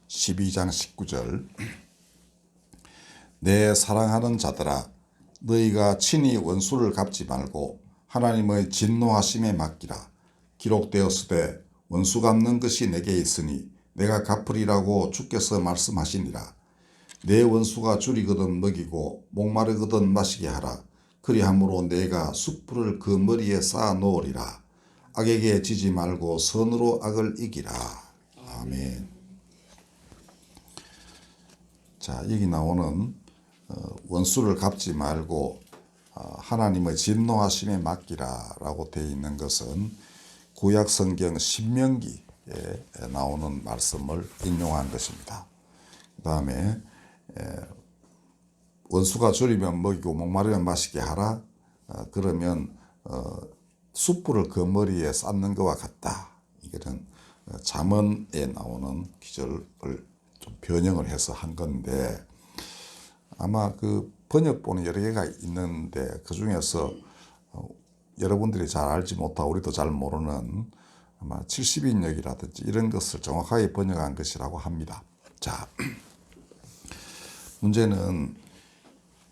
12장 19절. 내 사랑하는 자들아, 너희가 친히 원수를 갚지 말고 하나님의 진노하심에 맡기라. 기록되었으되 원수 갚는 것이 내게 있으니 내가 갚으리라고 주께서 말씀하시니라. 내 원수가 줄이거든 먹이고 목마르거든 마시게 하라. 그리함으로 내가 숯불을 그 머리에 쌓아 놓으리라. 악에게 지지 말고 선으로 악을 이기라. 아멘. 자, 여기 나오는 원수를 갚지 말고 하나님의 진노하심에 맡기라 라고 되어 있는 것은 구약 성경 신명기에 나오는 말씀을 인용한 것입니다. 그 다음에 원수가 줄이면 먹이고 목마르면 마시게 하라. 그러면 숯불을 그 머리에 쌓는 것과 같다. 이거는 잠언에 나오는 기절을 좀 변형을 해서 한 건데, 아마 그 번역본이 여러 개가 있는데 그 중에서 여러분들이 잘 알지 못하고 우리도 잘 모르는 아마 70인역이라든지 이런 것을 정확하게 번역한 것이라고 합니다. 자, 문제는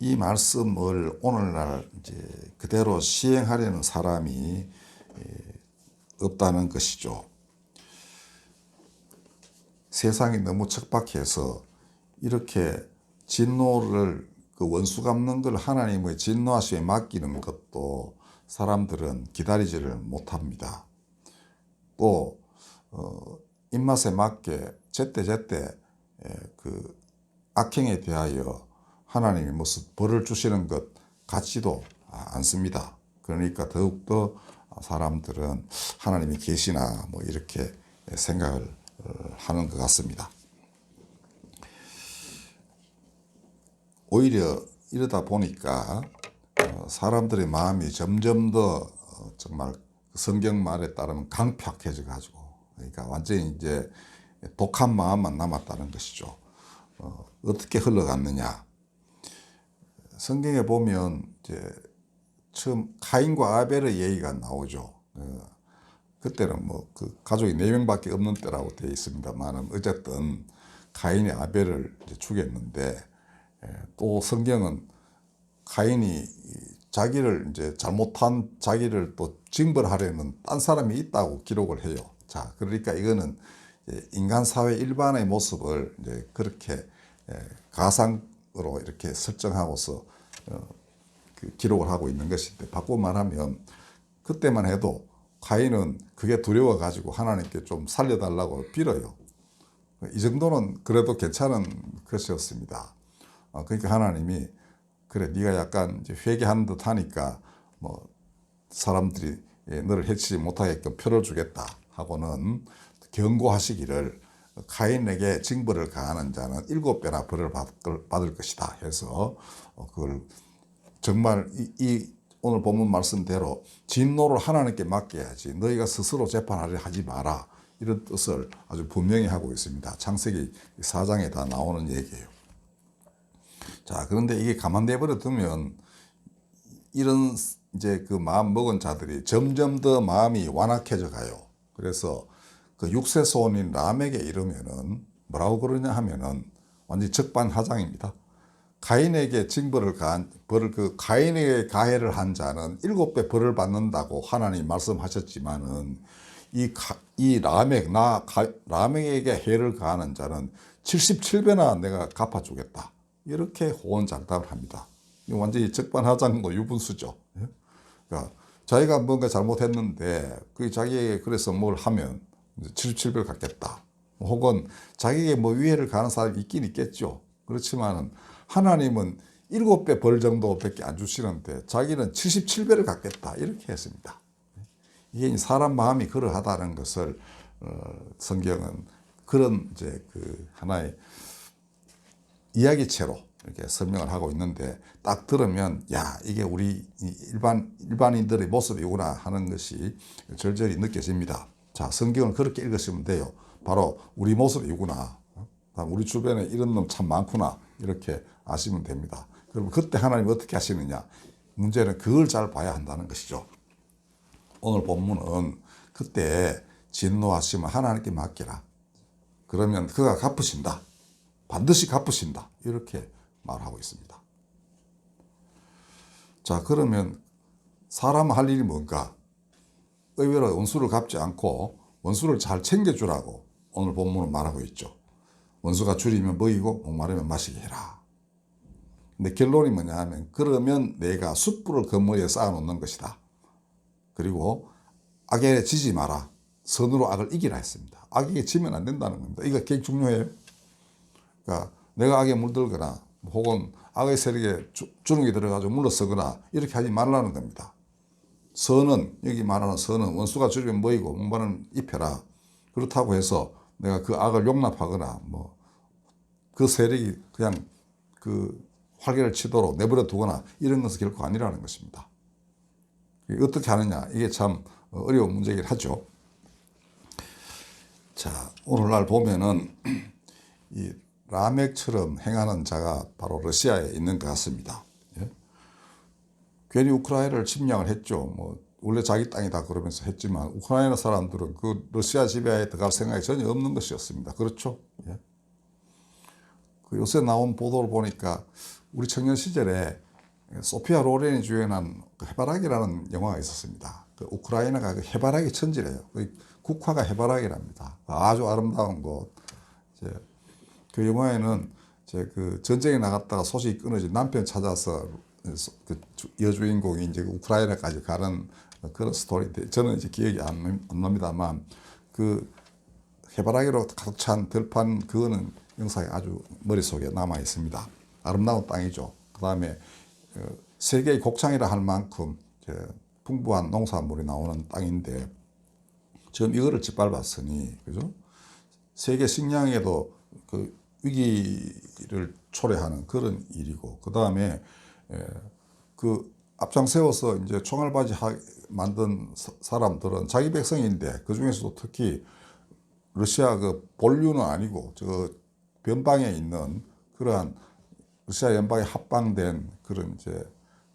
이 말씀을 오늘날 이제 그대로 시행하려는 사람이 없다는 것이죠. 세상이 너무 척박해서 이렇게 진노를 그 원수 갚는 걸 하나님의 진노하심에 맡기는 것도 사람들은 기다리지를 못합니다. 또 입맛에 맞게 제때제때 그 악행에 대하여 하나님이 무슨 벌을 주시는 것 같지도 않습니다. 그러니까 더욱더 사람들은 하나님이 계시나 뭐 이렇게 생각을 하는 것 같습니다. 오히려 이러다 보니까 사람들의 마음이 점점 더 정말 성경 말에 따르면 강팍해져 가지고, 그러니까 완전히 이제 독한 마음만 남았다는 것이죠. 어떻게 흘러갔느냐? 성경에 보면 이제 처음 카인과 아벨의 얘기가 나오죠. 그때는 뭐 그 가족이 4명밖에 없는 때라고 되어 있습니다만은 어쨌든 카인이 아벨을 이제 죽였는데, 또 성경은 카인이 자기를 이제 잘못한 자기를 또 징벌하려는 딴 사람이 있다고 기록을 해요. 자, 그러니까 이거는 인간 사회 일반의 모습을 이제 그렇게 가상으로 이렇게 설정하고서 기록을 하고 있는 것인데, 바꾸고 말하면 그때만 해도 카인은 그게 두려워 가지고 하나님께 좀 살려달라고 빌어요. 이 정도는 그래도 괜찮은 것이었습니다. 그러니까 하나님이 그래, 네가 약간 이제 회개한 듯 하니까 뭐 사람들이 너를 해치지 못하게끔 표를 주겠다 하고는 경고하시기를, 카인에게 징벌을 가하는 자는 7배나 벌을 받을 것이다 해서 그걸 정말 이 오늘 본문 말씀대로 진노를 하나님께 맡겨야지 너희가 스스로 재판하려 하지 마라, 이런 뜻을 아주 분명히 하고 있습니다. 창세기 4장에 다 나오는 얘기예요. 자, 그런데 이게 가만 내버려 두면 이런 이제 그 마음 먹은 자들이 점점 더 마음이 완악해져 가요. 그래서 그 육세손인 람에게 이르면은 뭐라고 그러냐 하면은 완전히 적반하장입니다. 가인에게 징벌을 가한 벌을 그 가인에게 가해를 한 자는 7배 벌을 받는다고 하나님 말씀하셨지만은 이 라멕에게 해를 가하는 자는 77배나 내가 갚아주겠다, 이렇게 호언장담을 합니다. 이거 완전히 적반하장도 유분수죠. 그러니까 자기가 뭔가 잘못했는데 그 자기에게 그래서 뭘 하면 77배를 갚겠다, 혹은 자기에게 뭐 위해를 가하는 사람이 있긴 있겠죠. 그렇지만은 하나님은 7배 벌 정도밖에 안 주시는데 자기는 77배를 갚겠다, 이렇게 했습니다. 이게 사람 마음이 그러하다는 것을 성경은 그런 이제 그 하나의 이야기체로 이렇게 설명을 하고 있는데, 딱 들으면 야, 이게 우리 일반인들의 모습이구나 하는 것이 절절히 느껴집니다. 자, 성경을 그렇게 읽으시면 돼요. 바로 우리 모습이구나, 우리 주변에 이런 놈 참 많구나, 이렇게 아시면 됩니다. 그럼 그때 하나님 어떻게 하시느냐? 문제는 그걸 잘 봐야 한다는 것이죠. 오늘 본문은 그때 진노하시면 하나님께 맡기라. 그러면 그가 갚으신다. 반드시 갚으신다. 이렇게 말하고 있습니다. 자, 그러면 사람 할 일이 뭔가? 의외로 원수를 갚지 않고 원수를 잘 챙겨주라고 오늘 본문은 말하고 있죠. 원수가 줄이면 먹이고 목마르면 마시게 해라. 근데 결론이 뭐냐 하면 그러면 내가 숯불을 그 머리에 쌓아놓는 것이다. 그리고 악에 지지 마라. 선으로 악을 이기라 했습니다. 악에게 지면 안 된다는 겁니다. 이거 굉장히 중요해요. 그러니까 내가 악에 물들거나 혹은 악의 세력에 주눅이 들어가지고 물러서거나 이렇게 하지 말라는 겁니다. 선은, 여기 말하는 선은 원수가 줄이면 뭐이고 목마르면 입혀라. 그렇다고 해서 내가 그 악을 용납하거나 그 세력이 그냥 그 활개를 치도록 내버려 두거나 이런 것은 결코 아니라는 것입니다. 어떻게 하느냐, 이게 참 어려운 문제이긴 하죠. 자, 오늘날 보면은 이 라멕처럼 행하는 자가 바로 러시아에 있는 것 같습니다. 예? 괜히 우크라이나를 침략을 했죠. 원래 자기 땅이다 그러면서 했지만 우크라이나 사람들은 그 러시아 지배하에 들어갈 생각이 전혀 없는 것이었습니다. 그렇죠? 예? 그 요새 나온 보도를 보니까 우리 청년 시절에 소피아 로렌이 주연한 해바라기라는 영화가 있었습니다. 그 우크라이나가 그 해바라기 천지래요. 국화가 해바라기랍니다. 아주 아름다운 곳. 이제 그 영화에는 이제 그 전쟁에 나갔다가 소식이 끊어진 남편 찾아서 그 여주인공이 이제 우크라이나까지 가는 그런 스토리인데 저는 이제 기억이 안 납니다만 그 해바라기로 가득 찬 들판 그거는 영상이 아주 머릿속에 남아 있습니다. 아름다운 땅이죠. 그 다음에 세계의 곡창이라 할 만큼 풍부한 농산물이 나오는 땅인데 지금 이거를 짓밟았으니, 그죠? 세계 식량에도 그 위기를 초래하는 그런 일이고, 그 다음에 그 앞장 세워서 이제 총알바지 만든 사람들은 자기 백성인데 그 중에서도 특히 러시아 그 본류는 아니고 저 변방에 있는 그러한 러시아 연방에 합방된 그런 이제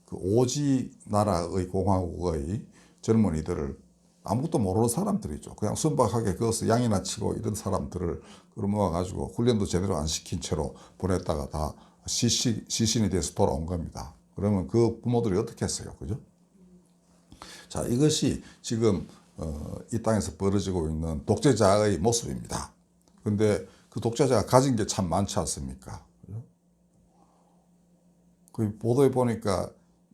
그 오지 나라의 공화국의 젊은이들을 아무것도 모르는 사람들이죠. 그냥 순박하게 그것을 양이나 치고 이런 사람들을 끌어모아가지고 훈련도 제대로 안 시킨 채로 보냈다가 다 시신이 돼서 돌아온 겁니다. 그러면 그 부모들이 어떻게 했어요? 그죠? 자, 이것이 지금 이 땅에서 벌어지고 있는 독재자의 모습입니다. 근데 그 독재자가 가진 게 참 많지 않습니까? 그죠? 그 보도에 보니까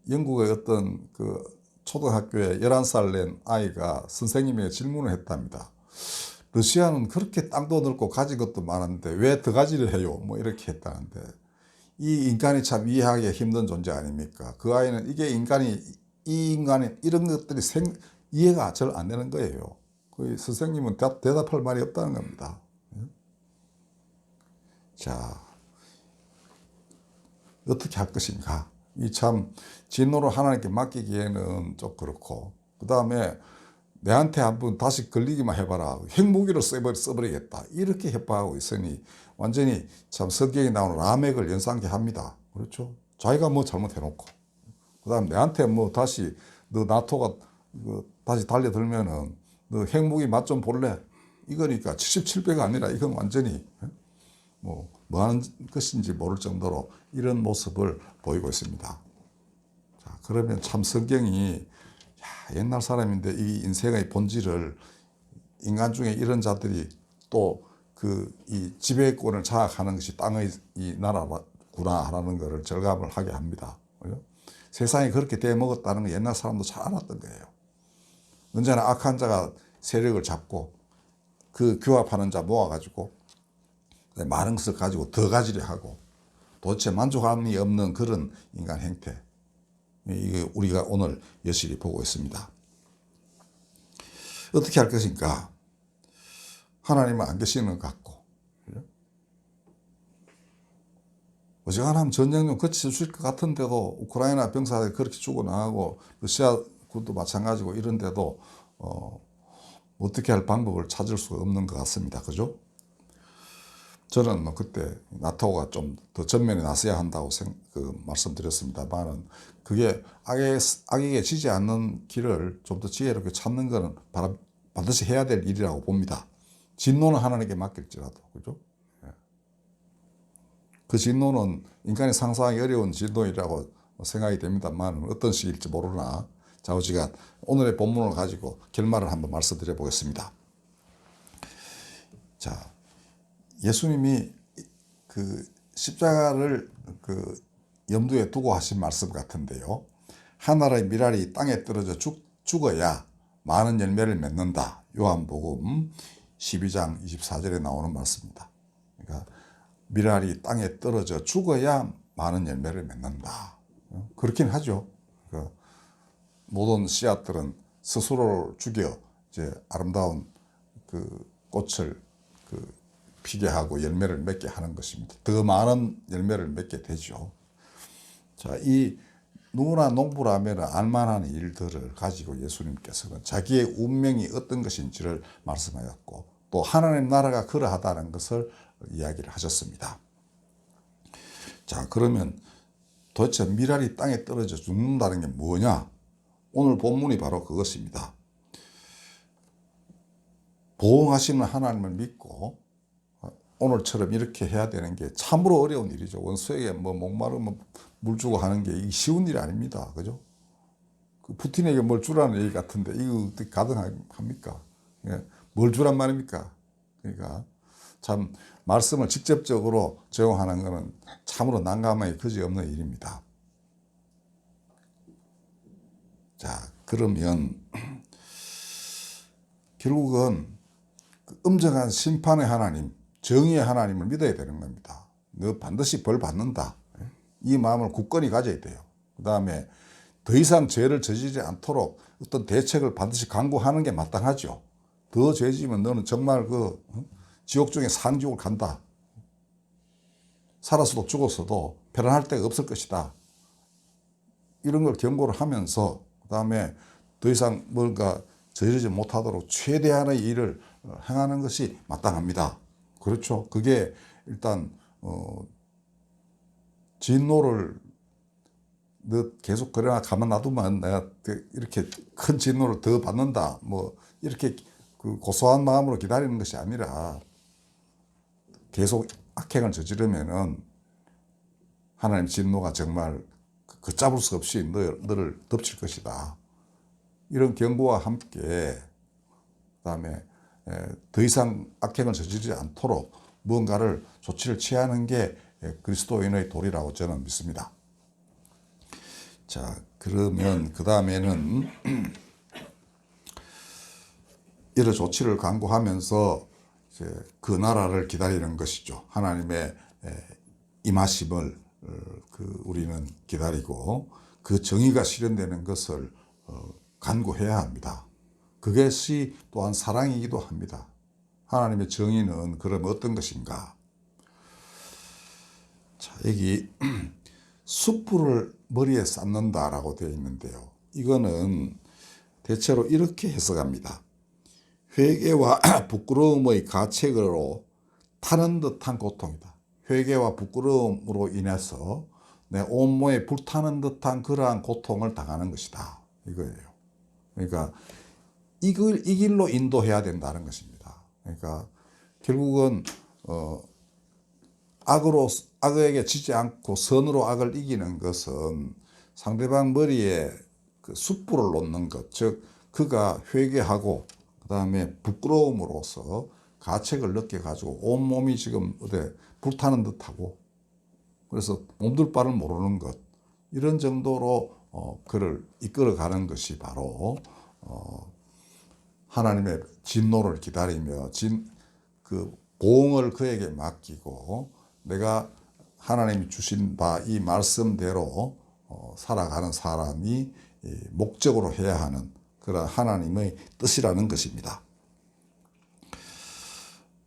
영국의 어떤 그 초등학교에 11살 낸 아이가 선생님에게 질문을 했답니다. 러시아는 그렇게 땅도 넓고 가진 것도 많은데 왜 더 가지를 해요? 이렇게 했다는데 이 인간이 참 이해하기 힘든 존재 아닙니까? 그 아이는 이 인간이 이런 것들이 이해가 잘 안 되는 거예요. 그 선생님은 대답할 말이 없다는 겁니다. 자, 어떻게 할 것인가? 이 참 진노를 하나님께 맡기기에는 좀 그렇고, 그 다음에 내한테 한번 다시 걸리기만 해봐라. 핵무기로 써버리겠다. 이렇게 협박하고 있으니 완전히 참 성경에 나오는 라멕을 연상케 합니다. 그렇죠? 자기가 잘못해놓고. 그 다음 내한테 다시 너 나토가 다시 달려들면은 너 핵무기 맛 좀 볼래? 이거니까 77배가 아니라 이건 완전히 뭐 하는 것인지 모를 정도로 이런 모습을 보이고 있습니다. 자, 그러면 참 성경이 옛날 사람인데 이 인생의 본질을 인간 중에 이런 자들이 또 이 지배권을 장악하는 것이 땅의 이 나라구나라는 것을 절감을 하게 합니다. 그죠? 세상이 그렇게 되먹었다는 걸 옛날 사람도 잘 알았던 거예요. 언제나 악한 자가 세력을 잡고 그 규합하는 자 모아가지고 많은 것을 가지고 더 가지려 하고 도대체 만족함이 없는 그런 인간 행태, 이게 우리가 오늘 여실히 보고 있습니다. 어떻게 할 것인가? 하나님은 안 계시는 것 같고, 어지간하면 전쟁 좀 그치실 것 같은데도 우크라이나 병사들이 그렇게 죽어나가고 러시아 군도 마찬가지고 이런데도 어떻게 할 방법을 찾을 수가 없는 것 같습니다. 그죠? 저는 그때 나토가 좀 더 전면에 나서야 한다고 말씀드렸습니다만은 그게 악에게 지지 않는 길을 좀 더 지혜롭게 찾는 것은 반드시 해야 될 일이라고 봅니다. 진노는 하나님께 맡길지라도, 그죠? 그 진노는 인간이 상상하기 어려운 진노이라고 생각이 됩니다만 어떤 식일지 모르나 좌우지간 오늘의 본문을 가지고 결말을 한번 말씀드려 보겠습니다. 자, 예수님이 그 십자가를 그 염두에 두고 하신 말씀 같은데요. 하나의 미랄이 땅에 떨어져 죽어야 많은 열매를 맺는다. 요한복음 12장 24절에 나오는 말씀입니다. 그러니까 미랄이 땅에 떨어져 죽어야 많은 열매를 맺는다. 그렇긴 하죠. 그러니까 모든 씨앗들은 스스로를 죽여 이제 아름다운 그 꽃을 피게 하고 열매를 맺게 하는 것입니다. 더 많은 열매를 맺게 되죠. 자, 이 누구나 농부라면 알만한 일들을 가지고 예수님께서는 자기의 운명이 어떤 것인지를 말씀하였고 또 하나님 나라가 그러하다는 것을 이야기를 하셨습니다. 자, 그러면 도대체 미랄이 땅에 떨어져 죽는다는 게 뭐냐? 오늘 본문이 바로 그것입니다. 보응하시는 하나님을 믿고 오늘처럼 이렇게 해야 되는 게 참으로 어려운 일이죠. 원수에게 뭐 목마르면 물 주고 하는 게 쉬운 일이 아닙니다. 그죠? 그 푸틴에게 뭘 주라는 얘기 같은데 이거 어떻게 가능합니까? 뭘 주란 말입니까? 그러니까 참 말씀을 직접적으로 적용하는 것은 참으로 난감하기 그지없는 일입니다. 자, 그러면 결국은 그 엄정한 심판의 하나님, 정의의 하나님을 믿어야 되는 겁니다. 너 반드시 벌 받는다. 이 마음을 굳건히 가져야 돼요. 그 다음에 더 이상 죄를 저지르지 않도록 어떤 대책을 반드시 강구하는 게 마땅하죠. 더 죄 지으면 너는 정말 그 지옥 중에 상지옥을 간다. 살았어도 죽었어도 편안할 데가 없을 것이다. 이런 걸 경고를 하면서 그 다음에 더 이상 뭔가 저지르지 못하도록 최대한의 일을 행하는 것이 마땅합니다. 그렇죠. 그게 일단 진노를 너 계속 그래나 가만 놔두면 내가 이렇게 큰 진노를 더 받는다. 뭐 이렇게 그 고소한 마음으로 기다리는 것이 아니라 계속 악행을 저지르면은 하나님 진노가 정말 걷잡을 수 없이 너를 덮칠 것이다. 이런 경고와 함께 그다음에 더 이상 악행을 저지르지 않도록 무언가를 조치를 취하는 게 그리스도인의 도리라고 저는 믿습니다. 자, 그러면 그 다음에는 이런 조치를 강구하면서 이제 그 나라를 기다리는 것이죠. 하나님의 임하심을 우리는 기다리고 그 정의가 실현되는 것을 간구해야 합니다. 그것이 또한 사랑이기도 합니다. 하나님의 정의는 그럼 어떤 것인가? 자, 여기 숯불을 머리에 쌓는다라고 되어 있는데요. 이거는 대체로 이렇게 해석합니다. 회개와 부끄러움의 가책으로 타는 듯한 고통이다. 회개와 부끄러움으로 인해서 내 온몸에 불타는 듯한 그러한 고통을 당하는 것이다. 이거예요. 그러니까 이 길로 인도해야 된다는 것입니다. 그러니까 결국은 악에게 지지 않고 선으로 악을 이기는 것은 상대방 머리에 그 숯불을 놓는 것, 즉 그가 회개하고 그 다음에 부끄러움으로써 가책을 느껴가지고 온몸이 지금 어디 불타는 듯하고 그래서 몸둘 바를 모르는 것, 이런 정도로 그를 이끌어가는 것이 바로 하나님의 진노를 기다리며 그 보응을 그에게 맡기고 내가 하나님이 주신 바 이 말씀대로 살아가는 사람이 목적으로 해야 하는 그런 하나님의 뜻이라는 것입니다.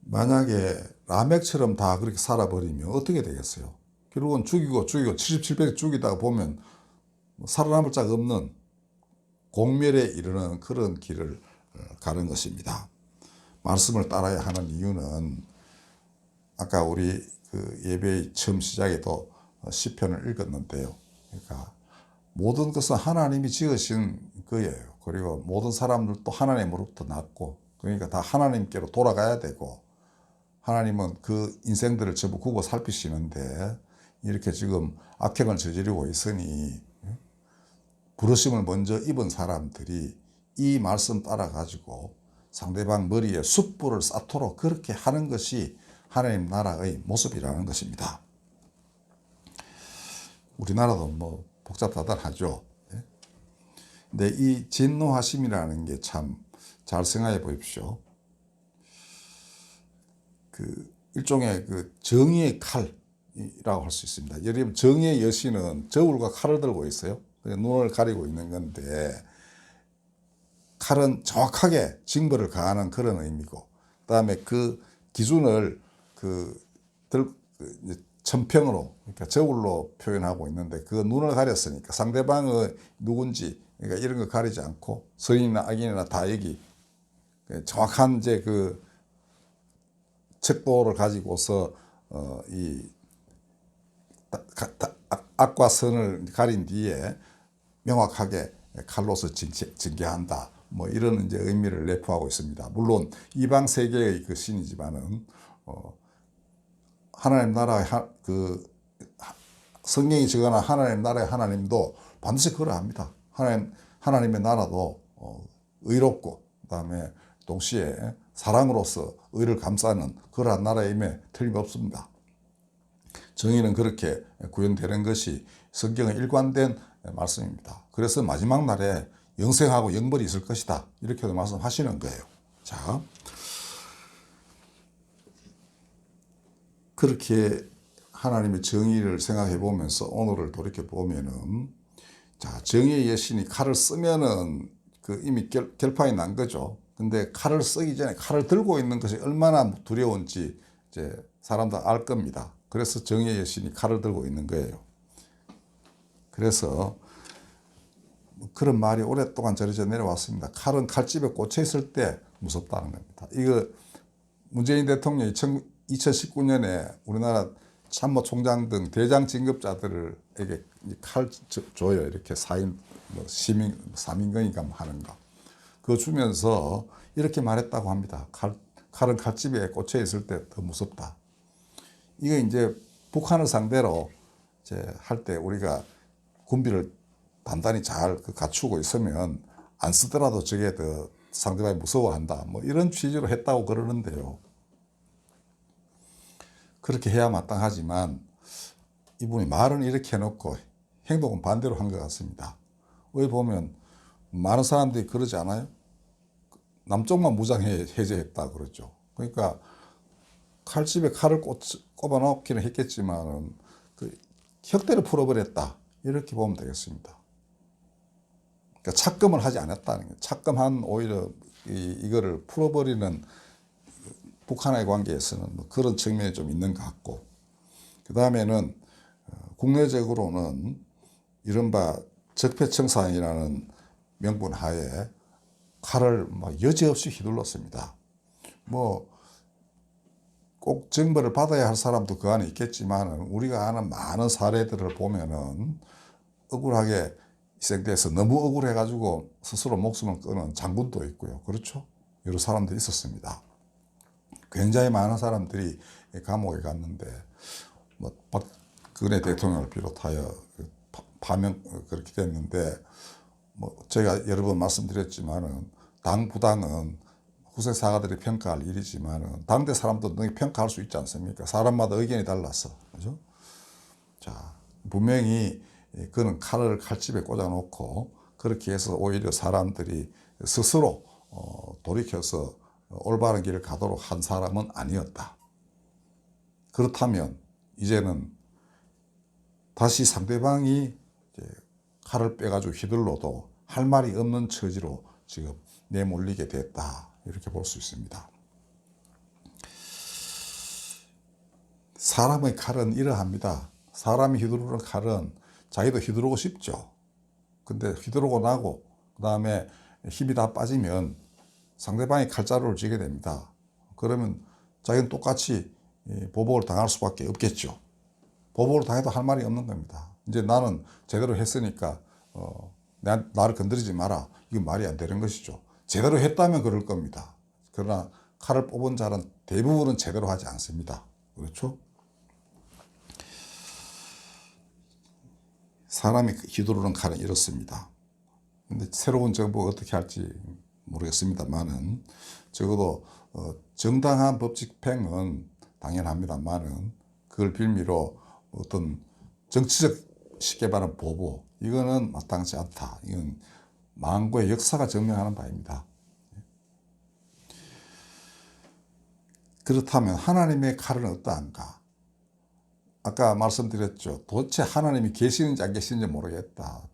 만약에 라멕처럼 다 그렇게 살아버리면 어떻게 되겠어요? 결국은 죽이고 77배 죽이다가 보면 살아남을 자가 없는 공멸에 이르는 그런 길을 가는 것입니다. 말씀을 따라야 하는 이유는 아까 우리 그 예배의 처음 시작에도 시편을 읽었는데요. 그러니까 모든 것은 하나님이 지으신 거예요. 그리고 모든 사람들도 하나님으로부터 났고 그러니까 다 하나님께로 돌아가야 되고, 하나님은 그 인생들을 전부 굽어 살피시는데 이렇게 지금 악행을 저지르고 있으니 부르심을 먼저 입은 사람들이 이 말씀 따라 가지고 상대방 머리에 숯불을 쌓도록 그렇게 하는 것이 하나님 나라의 모습이라는 것입니다. 우리나라도 뭐 복잡다단하죠. 근데 이 진노하심이라는 게 참 잘 생각해 보십시오. 그 일종의 그 정의의 칼이라고 할 수 있습니다. 예를 들면 정의의 여신은 저울과 칼을 들고 있어요. 눈을 가리고 있는 건데, 칼은 정확하게 징벌을 가하는 그런 의미고, 그다음에 그 기준을 천평으로, 그러니까 저울로 표현하고 있는데, 그 눈을 가렸으니까 상대방의 누군지, 그러니까 이런 거 가리지 않고 선인이나 악인이나 다 여기 정확한 이제 그 척도를 가지고서 이 악과 선을 가린 뒤에 명확하게 칼로서 징계한다. 뭐 이런 이제 의미를 내포하고 있습니다. 물론 이방 세계의 그 신이지만은 하나님 나라의 그 성경이 적어놓은 하나님 나라의 하나님도 반드시 그러합니다. 하나님의 나라도 의롭고, 그다음에 동시에 사랑으로서 의를 감싸는 그러한 나라임에 틀림없습니다. 정의는 그렇게 구현되는 것이 성경의 일관된 말씀입니다. 그래서 마지막 날에 영생하고 영벌이 있을 것이다, 이렇게도 말씀하시는 거예요. 자, 그렇게 하나님의 정의를 생각해 보면서 오늘을 돌이켜 보면은, 자, 정의의 여신이 칼을 쓰면은 그 이미 결판이 난 거죠. 근데 칼을 쓰기 전에 칼을 들고 있는 것이 얼마나 두려운지 이제 사람들 알 겁니다. 그래서 정의의 여신이 칼을 들고 있는 거예요. 그래서 그런 말이 오랫동안 전해져 내려왔습니다. 칼은 칼집에 꽂혀 있을 때 무섭다는 겁니다. 이거 문재인 대통령이 2019년에 우리나라 참모총장 등 대장 진급자들에게 칼 줘요. 이렇게 4인, 뭐 시민, 3인건인가 하는 거. 그거 주면서 이렇게 말했다고 합니다. 칼은 칼집에 꽂혀 있을 때 더 무섭다. 이거 이제 북한을 상대로 이제 할 때 우리가 군비를 단단히 잘 갖추고 있으면 안 쓰더라도 저게 더 상대방이 무서워한다. 뭐 이런 취지로 했다고 그러는데요. 그렇게 해야 마땅하지만 이분이 말은 이렇게 해놓고 행동은 반대로 한 것 같습니다. 왜 보면 많은 사람들이 그러지 않아요? 남쪽만 무장 해제했다 그러죠. 그러니까 칼집에 칼을 꼽아 놓기는 했겠지만 그 혁대를 풀어버렸다, 이렇게 보면 되겠습니다. 그러니까 착금을 하지 않았다는 거예요. 착금한 오히려 이거를 풀어버리는 북한의 관계에서는 뭐 그런 측면이 좀 있는 것 같고, 그 다음에는 국내적으로는 이른바 적폐청산이라는 명분 하에 칼을 막 여지없이 휘둘렀습니다. 뭐 꼭 징벌을 받아야 할 사람도 그 안에 있겠지만, 우리가 아는 많은 사례들을 보면은 억울하게 희생돼서 너무 억울해가지고 스스로 목숨을 끊은 장군도 있고요. 그렇죠? 여러 사람들이 있었습니다. 굉장히 많은 사람들이 감옥에 갔는데, 뭐 박근혜 대통령을 비롯하여 파면 그렇게 됐는데, 뭐 제가 여러 번 말씀드렸지만은 당 부당은 후세 사가들이 평가할 일이지만은 당대 사람도 능히 평가할 수 있지 않습니까? 사람마다 의견이 달라서, 그죠? 자, 분명히 그는 칼을 칼집에 꽂아놓고 그렇게 해서 오히려 사람들이 스스로 돌이켜서 올바른 길을 가도록 한 사람은 아니었다. 그렇다면 이제는 다시 상대방이 칼을 빼가지고 휘둘러도 할 말이 없는 처지로 지금 내몰리게 됐다, 이렇게 볼 수 있습니다. 사람의 칼은 이러합니다. 사람이 휘두르는 칼은 자기도 휘두르고 싶죠. 근데 휘두르고 나고 그 다음에 힘이 다 빠지면 상대방이 칼자루를 쥐게 됩니다. 그러면 자기는 똑같이 보복을 당할 수밖에 없겠죠. 보복을 당해도 할 말이 없는 겁니다. 이제 나는 제대로 했으니까 나를 건드리지 마라, 이건 말이 안 되는 것이죠. 제대로 했다면 그럴 겁니다. 그러나 칼을 뽑은 자는 대부분은 제대로 하지 않습니다. 그렇죠? 사람이 휘두르는 칼은 이렇습니다. 근데 새로운 정부가 어떻게 할지 모르겠습니다만은 적어도 정당한 법칙 집행은 당연합니다만은 그걸 빌미로 어떤 정치적 쉽게 말하는 보복, 이거는 마땅치 않다. 이건 만고의 역사가 증명하는 바입니다. 그렇다면 하나님의 칼은 어떠한가? 아까 말씀드렸죠. 도대체 하나님이 계시는지 안 계시는지 모르겠다.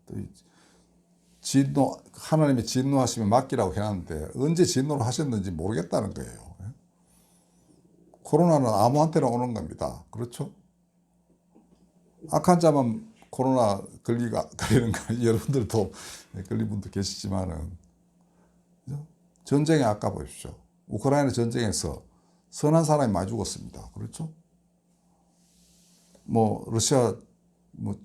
하나님이 진노하시면 맡기라고 해놨는데 언제 진노를 하셨는지 모르겠다는 거예요. 코로나는 아무한테나 오는 겁니다. 그렇죠? 악한 자만 코로나 걸리는 거 여러분들도 걸린 분도 계시지만은 전쟁에 아까 보십시오. 우크라이나 전쟁에서 선한 사람이 많이 죽었습니다. 그렇죠? 러시아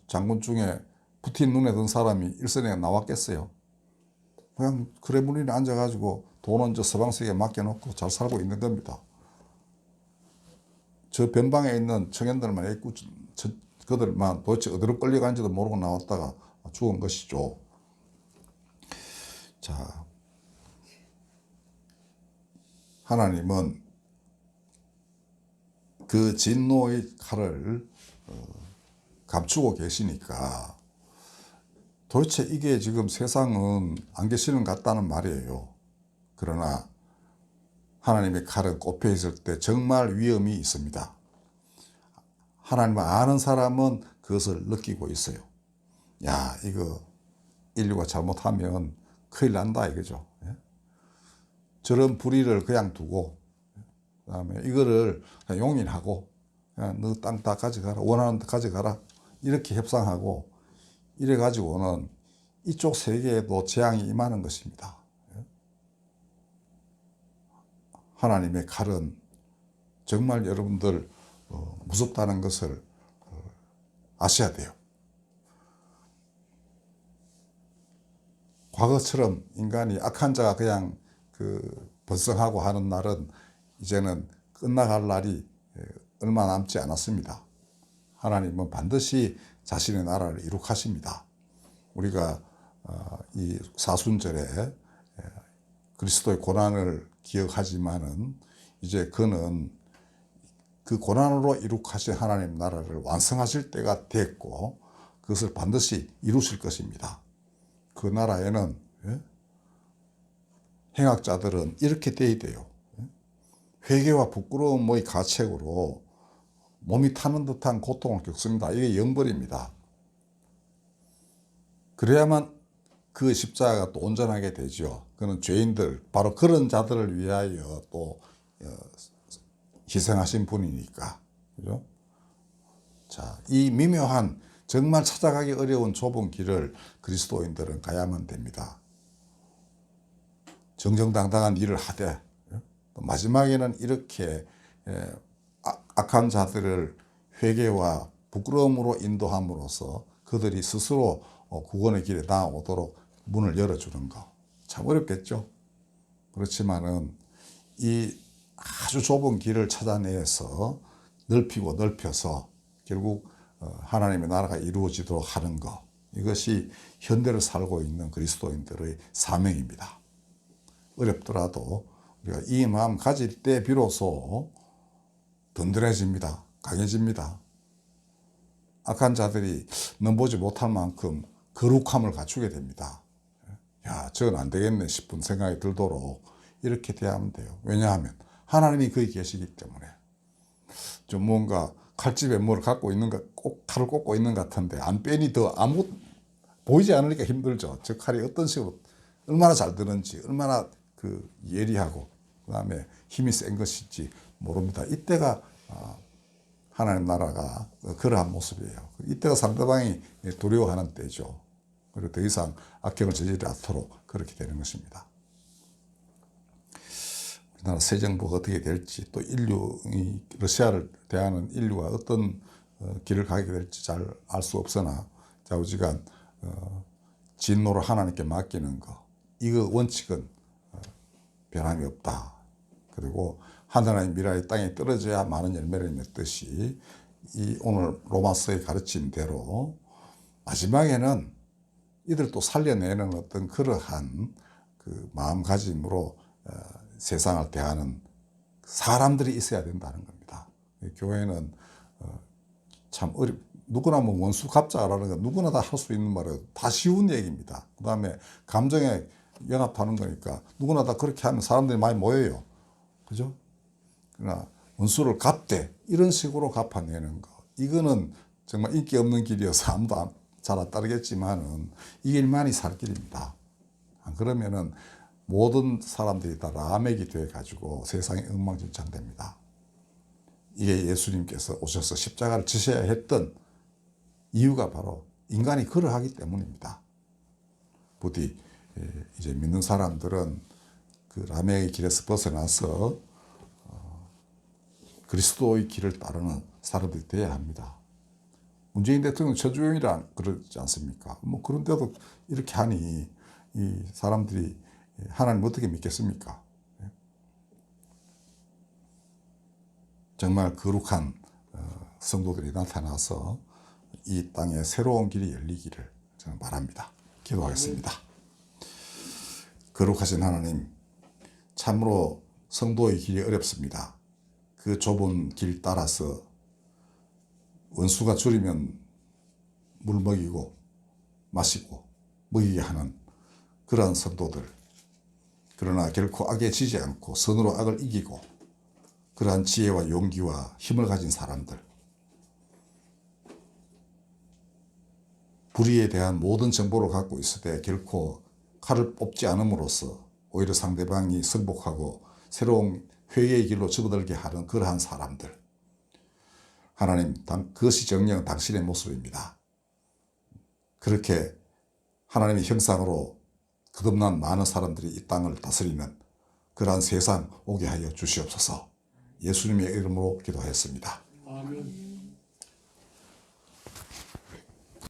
장군 중에 푸틴 눈에 든 사람이 일선에 나왔겠어요? 그냥 크레물린에 앉아가지고 돈은 저 서방 세계에 맡겨놓고 잘 살고 있는 겁니다. 저 변방에 있는 청년들만 있고 그들만 도대체 어디로 끌려간지도 모르고 나왔다가 죽은 것이죠. 자, 하나님은 그 진노의 칼을 감추고 계시니까 도대체 이게 지금 세상은 안 계시는 것 같다는 말이에요. 그러나 하나님의 칼은 꼽혀 있을 때 정말 위험이 있습니다. 하나님을 아는 사람은 그것을 느끼고 있어요. 야, 이거 인류가 잘못하면 큰일 난다 이거죠. 저런 불의를 그냥 두고 그다음에 이거를 그냥 용인하고 그냥 너 땅 다 가져가라, 원하는 데 가져가라, 이렇게 협상하고 이래 가지고는 이쪽 세계에도 재앙이 임하는 것입니다. 하나님의 칼은 정말 여러분들 무섭다는 것을 아셔야 돼요. 과거처럼 인간이 악한 자가 그냥 번성하고 하는 날은 이제는 끝나갈 날이 얼마 남지 않았습니다. 하나님은 반드시 자신의 나라를 이룩하십니다. 우리가 이 사순절에 그리스도의 고난을 기억하지만은 이제 그는 그 고난으로 이룩하신 하나님 나라를 완성하실 때가 됐고 그것을 반드시 이루실 것입니다. 그 나라에는 행악자들은 이렇게 돼야 돼요. 회개와 부끄러움의 가책으로 몸이 타는 듯한 고통을 겪습니다. 이게 영벌입니다. 그래야만 그 십자가가 또 온전하게 되죠. 그는 죄인들, 바로 그런 자들을 위하여 또 희생하신 분이니까. 그죠? 자, 이 미묘한 정말 찾아가기 어려운 좁은 길을 그리스도인들은 가야만 됩니다. 정정당당한 일을 하되 마지막에는 이렇게 악한 자들을 회개와 부끄러움으로 인도함으로써 그들이 스스로 구원의 길에 나아오도록 문을 열어주는 거. 참 어렵겠죠. 그렇지만은 이 아주 좁은 길을 찾아내서 넓히고 넓혀서 결국 하나님의 나라가 이루어지도록 하는 것. 이것이 현대를 살고 있는 그리스도인들의 사명입니다. 어렵더라도 우리가 이 마음 가질 때 비로소 든든해집니다. 강해집니다. 악한 자들이 넘보지 못할 만큼 거룩함을 갖추게 됩니다. 야, 저건 안 되겠네 싶은 생각이 들도록 이렇게 대하면 돼요. 왜냐하면 하나님이 거기 계시기 때문에. 좀 뭔가 칼집에 뭘 갖고 있는 칼을 꽂고 있는 것 같은데 안 빼니 더 아무 보이지 않으니까 힘들죠. 저 칼이 어떤 식으로 얼마나 잘 드는지, 얼마나 예리하고 그다음에 힘이 센 것인지 모릅니다. 이때가 하나님 나라가 그러한 모습이에요. 이때가 상대방이 두려워하는 때죠. 그리고 더 이상 악행을 저지르지 않도록 그렇게 되는 것입니다. 우리나라 새 정부가 어떻게 될지, 또 러시아를 대하는 인류가 어떤 길을 가게 될지 잘 알 수 없으나 좌우지간 진노를 하나님께 맡기는 거, 이거 원칙은 변함이 없다. 그리고 하늘의 미랄이 땅에 떨어져야 많은 열매를 맺듯이 이 오늘 로마서의 가르침대로 마지막에는 이들 또 살려내는 어떤 그러한 그 마음가짐으로 세상을 대하는 사람들이 있어야 된다는 겁니다. 교회는 참 누구나 뭐 원수 갚자라는 건 누구나 다 할 수 있는 말이에요. 다 쉬운 얘기입니다. 그 다음에 감정에 연합하는 거니까 누구나 다 그렇게 하면 사람들이 많이 모여요. 그죠? 그러나 원수를 갚되 이런 식으로 갚아내는 거, 이거는 정말 인기 없는 길이어서 아무도 잘 안 따르겠지만은 이 길만이 살 길입니다. 그러면은 모든 사람들이 다 라멕이 돼 가지고 세상이 엉망진창됩니다. 이게 예수님께서 오셔서 십자가를 지셔야 했던 이유가 바로 인간이 그러하기 때문입니다. 부디 이제 믿는 사람들은 그 라멕의 길에서 벗어나서 그리스도의 길을 따르는 사람들이 되어야 합니다. 문재인 대통령 저주용이라 그러지 않습니까? 뭐 그런데도 이렇게 하니 이 사람들이 하나님 어떻게 믿겠습니까? 정말 거룩한 성도들이 나타나서 이 땅에 새로운 길이 열리기를 저는 바랍니다. 기도하겠습니다. 거룩하신 하나님, 참으로 성도의 길이 어렵습니다. 그 좁은 길 따라서 원수가 줄이면 물 먹이고 마시고 먹이게 하는 그러한 성도들, 그러나 결코 악에 지지 않고 선으로 악을 이기고 그러한 지혜와 용기와 힘을 가진 사람들, 불의에 대한 모든 정보를 갖고 있을 때 결코 칼을 뽑지 않음으로써 오히려 상대방이 승복하고 새로운 회개의 길로 접어들게 하는 그러한 사람들, 하나님, 그것이 정녕 당신의 모습입니다. 그렇게 하나님의 형상으로 거듭난 많은 사람들이 이 땅을 다스리는 그러한 세상 오게 하여 주시옵소서. 예수님의 이름으로 기도하였습니다. 아멘.